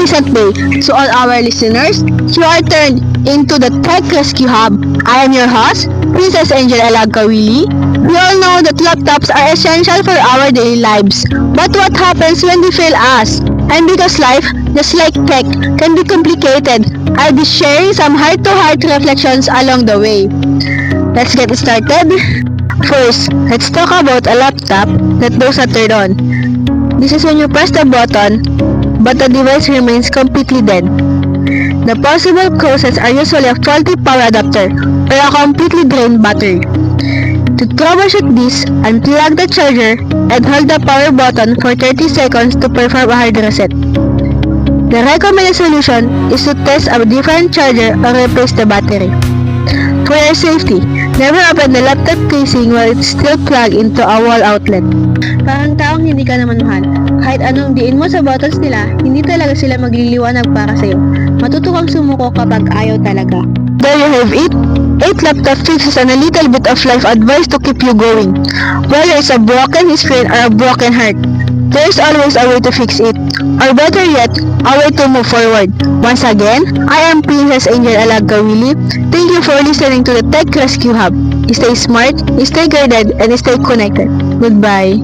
pleasant day to all our listeners. You are turned into the Tech Rescue Hub. I am your host, Princess Angel Alagkawili. We all know that laptops are essential for our daily lives. But what happens when they fail us? And because life, just like tech, can be complicated, I'll be sharing some heart-to-heart reflections along the way. Let's get started. First, let's talk about a laptop that does not turn on. This is when you press the button, but the device remains completely dead. The possible causes are usually a faulty power adapter or a completely drained battery. To troubleshoot this, unplug the charger and hold the power button for 30 seconds to perform a hard reset. The recommended solution is to test a different charger or replace the battery. For your safety, never open the laptop casing while it's still plugged into a wall outlet. Parang taong hindi ka naman mahal. Kahit anong diin mo sa buttons nila, hindi talaga sila magliliwanag para sa'yo. Matuto kang sumuko kapag ayaw talaga. There you have it. 8 laptop fixes and a little bit of life advice to keep you going. Whether it's a broken screen or a broken heart, there's always a way to fix it. Or better yet, a way to move forward. Once again, I am Princess Angel Alagkawili. Thank you for listening to the Tech Rescue Hub. Stay smart, stay guided, and stay connected. Goodbye.